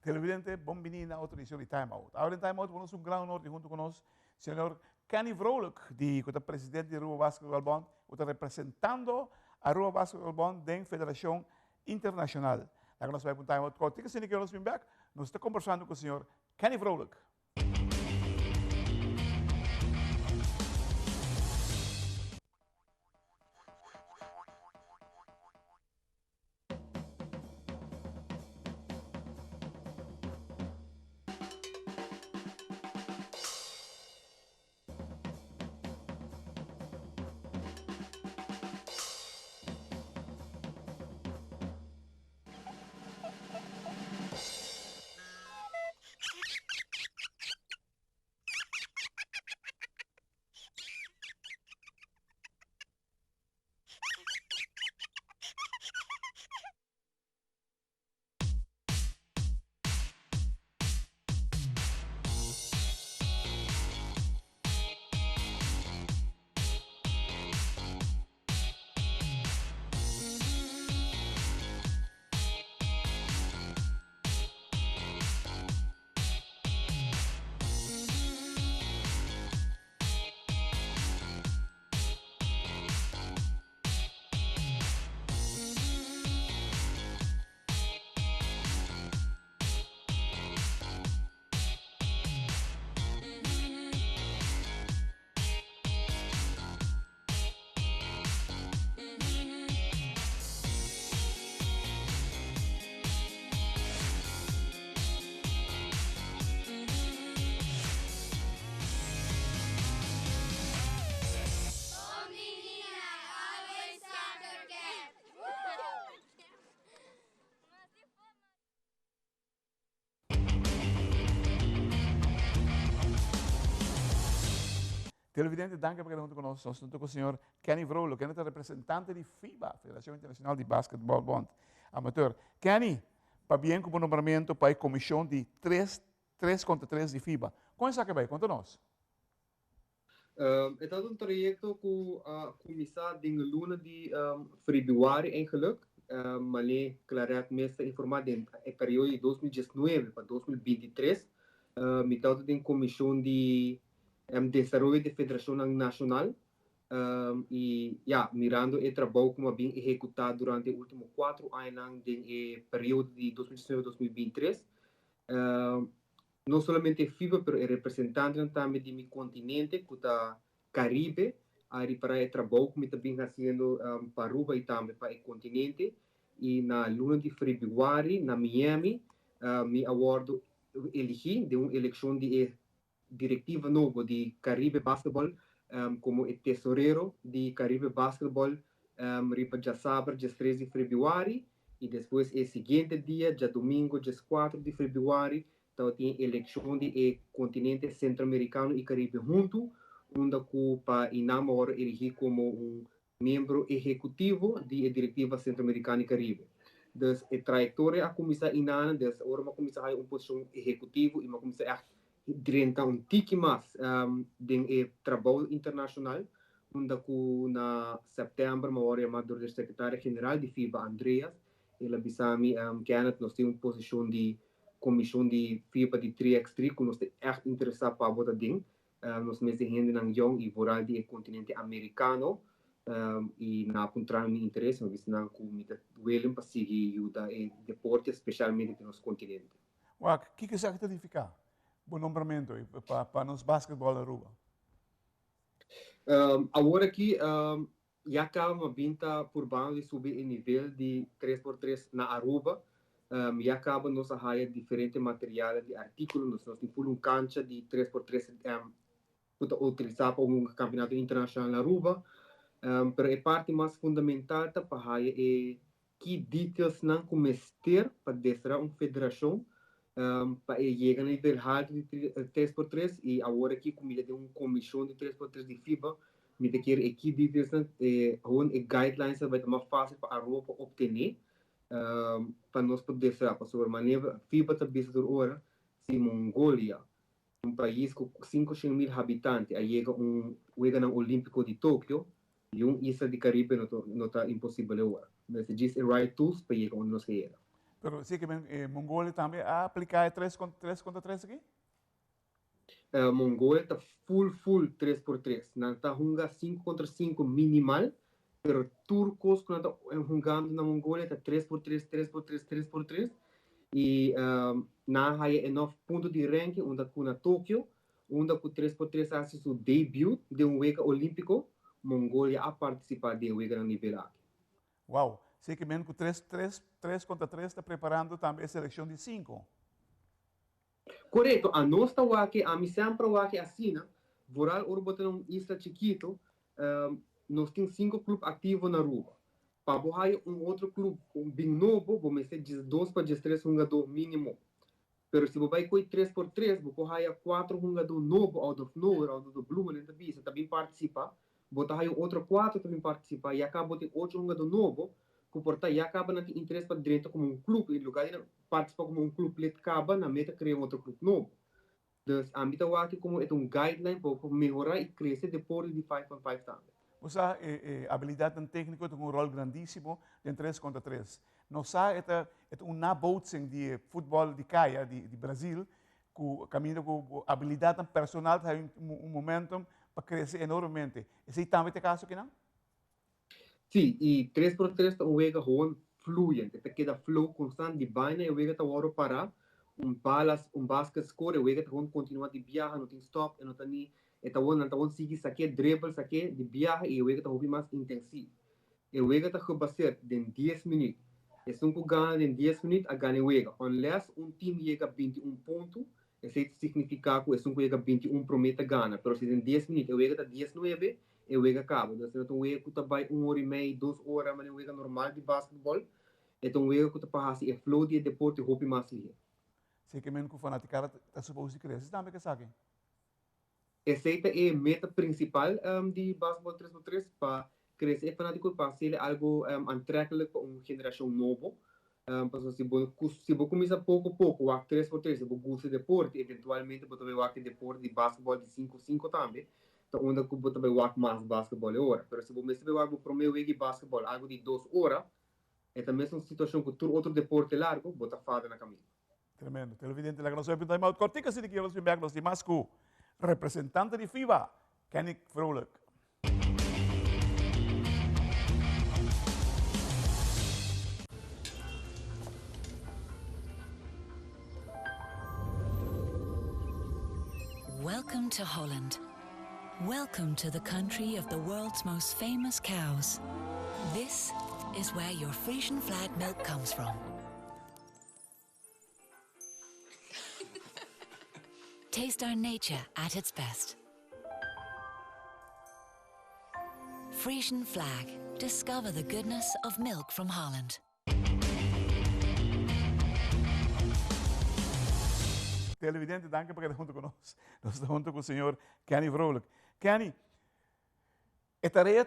Televidente, bem-vindo a outra edição de Time Out. Agora em Time Out, temos um grande honor de junto conosco, o senhor Kenny Vrolijk, que é o presidente do Aruba Basketball Bond, que está representando a Aruba Basketball Bond da Federação Internacional. Agora nós vamos para Time Out. Quando você quer nos back, nós estamos conversando com o senhor Kenny Vrolijk. Televidente, danke por estar junto conosco. Nós estamos com o senhor Kenny Vrolijk, que é representante de FIBA, Federação Internacional de Basketball Bond Amateur. Kenny, para bem como nomeamento para a comissão de 3 contra 3 de FIBA. Como é que vai? Conta-nos. Het had een traject com a comissão de luna de februari eigenlijk, maar nee, clareert meeste informatie in de periode 2019 para 2023. Met dat de comissão de desarrollo de Federação Nacional e mirando o trabalho como bem executado durante os últimos 4 anos do período de 2019-2023. Não somente FIBA, mas representante também de meu continente, que está Caribe, aí para o trabalho que também está fazendo para Aruba e também para o continente. E na luna de fevereiro, na Miami, me awardo elegi de uma eleição de diretiva nova de Caribe Basketball como o tesoureiro de Caribe Basketball ripa já sábado, dia 13 de fevereiro, e depois o seguinte dia, dia domingo, dia 4 de fevereiro, então tem eleição de continente centro-americano e Caribe junto, onde para inaugurar eleger como membro executivo da diretiva centro-americana e Caribe. Então, a trajetória a comissão inana, agora uma comissão uma posição executiva e uma comissão durante um tique mais de trabalho internacional, onde na setembro, uma hora amador do secretário-geral de FIBA, Andreas, ele bisami que nós temos uma posição de comissão de FIBA de 3x3, que nós estamos echt interessados para botar ding. Nós mesmos gente na Young e voral do continente americano, e na contrar meu interesse, nós estamos com William para seguir o deporte, especialmente no nosso continente. O que você acha de ficar? Bom nomeamento para nos basquetebol da Aruba. Agora aqui, já acaba uma vinda por banda de subir o nível de 3x3 na Aruba. Já acaba nossa raia diferente material de artículos, nós temos cancha de 3x3 utilizar para um campeonato internacional na Aruba. Para a parte mais fundamental da raia é que details não começar para descer uma federação para chegar no nível alto de 3x3 e agora aqui como ele tem uma comissão de 3x3 de FIBA, me tem que aqui details gewoon guidelines vai ser mais fácil para a Aruba obter para nós poder descer para sobre maneira FIBA está vista hora se Mongólia um país com 500 mil habitantes aí chega no Olímpico de Tóquio e isla de Caribe não está impossível agora mas diz right tools para chegar onde nós queremos. Pero sí que Mongolia também aplica 3 contra 3 aqui? Mongolia está full 3x3. Não está jogando 5 contra 5 minimal, pero turcos que estão jogando na Mongolia está 3x3, 3x3, 3x3. E na há enough ponto de ranking, onde na Tóquio, onde com 3x3 assiste o debut de Wega olímpico, Mongolia a participar de Wega no nível aqui. Uau, sei que mesmo com 3 contra 3 está preparando também a seleção de 5. Correto, a nós está aqui, a missão para aqui assim, voral urbano num isla chiquito, nós temos 5 clubes ativos na rua. Para borrar outro clube, bem novo, vamos ser de 2 para 13 jogador mínimo. Pero se você vai com 3x3, você vai 4 jogador novo out of nowhere, out of the blue, ele também participa. Você vai outro 4 também participa e acaba de 8 jogador novo, que portanto e acaba na interesse para direito como clube, em lugar de participar como clube, ele acaba na meta criar outro clube novo. Então, a meta aqui como é guideline para melhorar e crescer depois de 5x5 também. Você habilidade técnica tem rol grandíssimo em 3 contra 3. Nós é nabotsing de futebol de caia de Brasil, que caminha com habilidade personal, tem momento para crescer enormemente. Esse também é o caso aqui, não? Sim, e 3x3 é wega gewoon fluent. Het queda flow constante de bijna e wega hora parar. Balas, basket score, e wega gewoon continuar de viajar, não tem stop, e não tem não seguir saque dribble, saque de viajar e wega hobby mais intensivo. E wega gebaseerd em 10 minutos. E se um ganha em 10 minutos, a ganha wega. Unless time chega 21 pontos, isso significa que se chega 21 promete ganha. Mas se em 10 minutos, wega está 19, e wega acaba. Então, o wega que está vai 1h30, 2 horas, mas o wega normal de basquetebol. Então, o wega que está para fazer flow de deporte, hobby mais ligeiro. Sei que mesmo que o fanaticado está suposto a crescer, também que sabe. Essa é a meta principal de basquetebol 3x3 para crescer fanático para ser algo atraente para uma geração nova. Se você começa pouco a pouco, o 3x3, se você gosta de deporte, eventualmente você vai ter deporte de basquetebol de 5x5 também. Então, onde você vai mais basquetebol agora. Mas se você vai para o primeiro de basquetebol, algo de 2 horas, é também uma situação que outro deporte largo, você faz na caminho. Tremendo. Televidente, la que nos oye pintar más cortica, si te quiero decir los demás que representante de FIBA, Kenny Vrolijk. Welcome to Holland. Welcome to the country of the world's most famous cows. This is where your Frisian flag milk comes from. Taste our nature at its best. Frisian flag. Discover the goodness of milk from Holland. Televidente, danke por estar junto con nosotros. Nos está junto con el señor Kenny Vrolijk. Kenny, esta tarea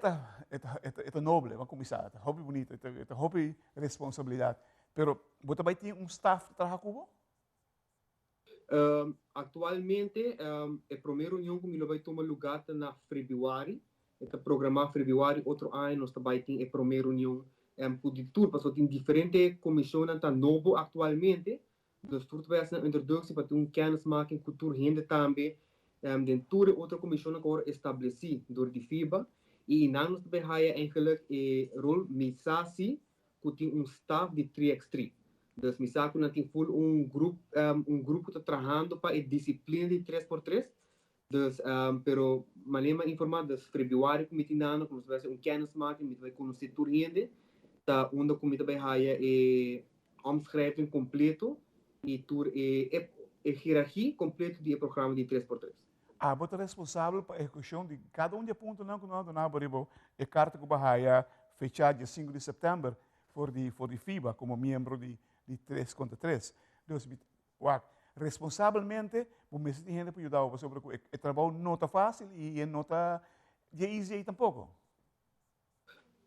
é nobre, vamos começar. É hobby bonito, é hobby responsabilidade. Pero, você também tem staff que trabalha com você? Atualmente, a primeira reunião que vai tomar lugar na Februário. Está programado Februário, outro ano, nós também temos a primeira reunião de tudo, porque tem diferentes comissões que estão novas atualmente. Dus tudo vai ser uma introdução para ter kennismaking, cultura, renda também. Dentro de outra comissão que agora estabelecida por de FIBA. E nós também temos eigenlijk rol Misasi, que tem staff de 3x3. Dus Misaki tem grupo que está trabalhando para a disciplina de 3x3. Dus, pero maneira informada, dus Februário, como tem nada, como se vai ser kennismaking, vai conhecer tudo rende, tá onde como também há omschrijving completo e tur hierarquia completa do programa de 3x3. Você é responsável pela execução de cada de pontos que nós donamos, a carta que vai fechar dia 5 de setembro for de FIBA como membro de 3 contra 3. Então, responsavelmente, você tem gente para ajudar você, porque o trabalho não está fácil e não está easy tampouco.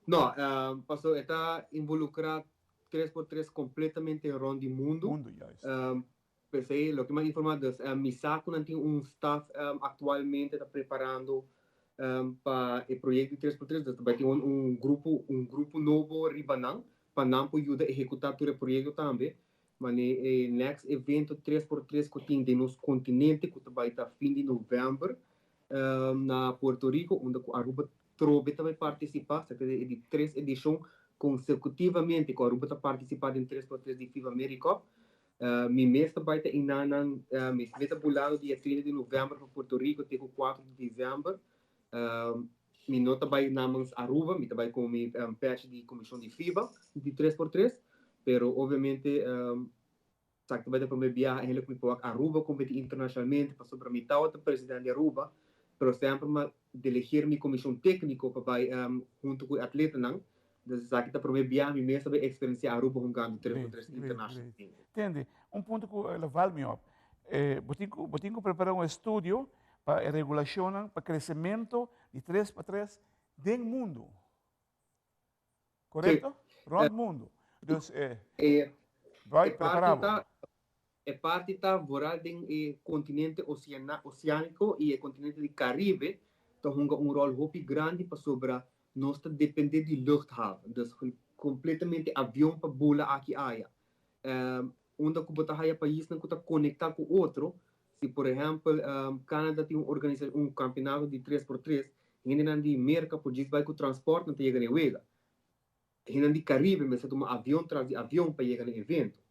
Não, pastor, está involucrado 3x3 completamente no mundo. Pensei, o que mais informado é Misako tem staff atualmente está preparando para o projeto de 3x3. Vai ter grupo novo Ribanan, Panampo ajuda a executar todo o projeto também. Mas o next evento 3x3 que tem de nosso continente, que vai estar fim de novembro, na Porto Rico, onde a Aruba Trobe também participar, de 3 edições consecutivamente, que a Aruba está participando em 3x3 de FIBA AmeriCup. Mi mês vai estar inanan, mês vai estar pulado dia 30 de novembro para Porto Rico, até o 4 de dezembro. Mi nota vai namens Aruba, mi trabalho com mi patch de comissão de FIBA, de 3x3, pero obviamente, sabe que vai ter para me viajar, ele que me Aruba competir internacionalmente, para sobre mi tal presidente de Aruba, pero sempre me delegar mi comissão técnica para junto com o atleta, não? Então, sabe que para me viajar, mi mês vai experienciar Aruba jogando 3x3 internacional. Entende? Ponto que ele vale me op. Botinho preparou estudo para a regulação, para o crescimento de 3x3 do mundo. Correto? Round mundo. Então, vai preparado. É parte da voral do continente oceânico e o continente do Caribe, então um rol muito grande para sobre nós depender de luchthaven. Então, completamente avião para voar aqui aia. Onde que botar aí país não está conectado com outro. Se, por exemplo, Canadá tem organização campeonato de 3x3, ainda de América por isso vai com o transporte não tem chega nem wega. Ainda de Caribe, mas se toma avião traz avião para chegar no evento.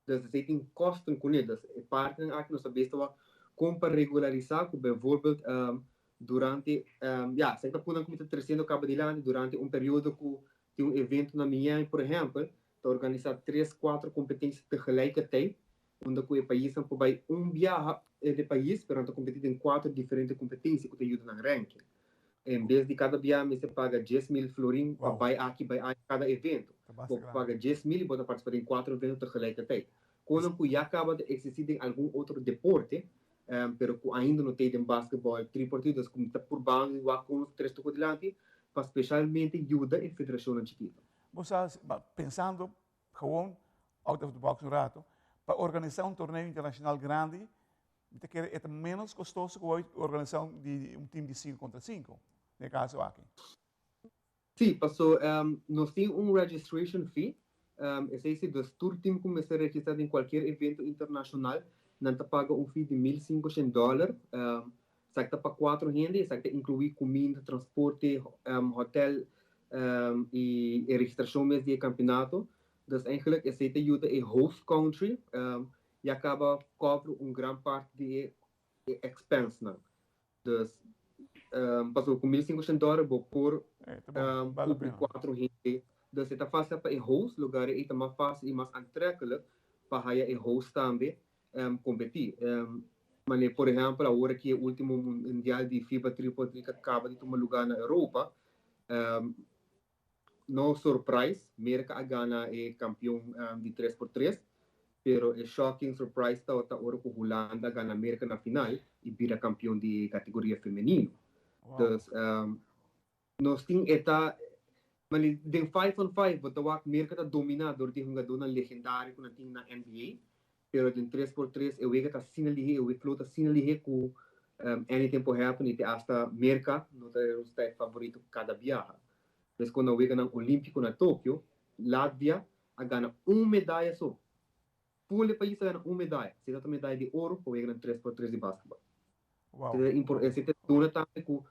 Então, você tem custos com eles. É parte aqui nós sabemos como para regularizar, por exemplo, durante, você está pondo como 300 cabo de land durante período que tem evento na Miami, por exemplo, está organizar 3, 4 competências tegelijkertijd, onde o país não vai viajar de país, mas está competindo em 4 diferentes competências que te ajudam na ranking. Em vez de cada viagem, você paga 10.000 florins para vai aqui cada evento. Você paga 10.000 e pode participar em 4 eventos tegelijkertijd. Quando já acaba de existir em algum outro deporte, pero ainda não tem basquetebol, 3x3, como está por base, com os 3 tocos de lante, para especialmente ajuda a federação chiquita. Você pensando, gewoon, out of the box um rato, para organizar torneio internacional grande, você quer é menos custoso que a organização de time de 5 contra 5, no caso aqui. Sim, passou, nós temos registration fee, esse é o tour team começa a registrar em qualquer evento internacional, não paga fee de $1.500, sabe para 4 gente, sabe incluir comida, transporte, hotel e registração mesmo de campeonato. Dus eigenlijk is het ajuda a host country e acaba cobre grande parte de expense não. Dus passou com $1.500 por 4 gente. Dus het is fácil para a host lugar é mais fácil e mais aantrekkelijk para a host também competir. Mas por exemplo, agora que o último mundial de FIBA 3x3 que acaba de tomar lugar na Europa, no surprise, América gana é campeão de 3x3, pero é shocking surprise está agora que a Holanda gana América na final e vira campeão de categoria feminino. Então, nós temos esta, mas de 5-on-5, botar a América está dominador de jogador legendário que não tem na NBA, pero de 3x3 eu vejo que está sinalihe, eu vejo que está sinalihe que anything pode happen e hasta América não é o estado favorito cada viagem. Mas quando eu ganho no Olímpico na Tóquio, Latvia ganha uma medalha só. Todo o país ganha uma medalha. Se dá uma medalha de ouro, eu ganho 3x3 de basquetebol. É importante também que o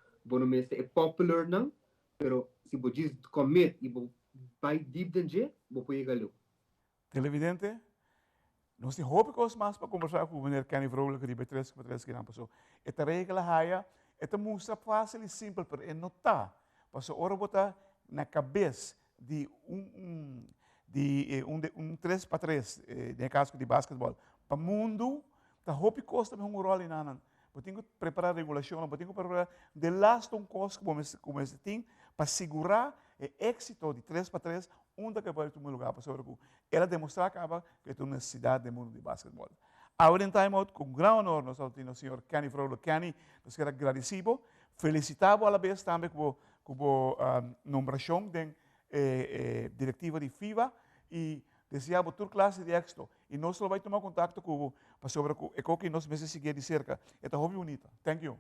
mestre é popular, não, mas se você commit e vai deep dentro, você pode ganhar. Televidente, nós temos roupas mais para conversar com o Mr. Kenny Vrolijk, que é 3x3 que não passou. Esta regra é esta mostra fácil e simples para notar. Passou hora botar na cabeça de 3x3, no caso de basquetebol, para o mundo, a roupa custa um rol em nada. Eu tenho que preparar a regulação, eu tenho que preparar de last coisa como esse tem, para segurar o êxito de 3x3, onde que vai tomar lugar, para ela demonstrar que tem necessidade do mundo de basquetebol. Agora em time out, com grande honor, nós temos o senhor Kenny Vrolijk. Kenny, nós queremos agradecido, felicitamos a vez também com a nomeação da diretiva de FIBA e desejamos toda classe de êxito. E nós vamos tomar contato com o sobre o que nós vamos seguir de cerca. Esta hobby bonita. Thank you.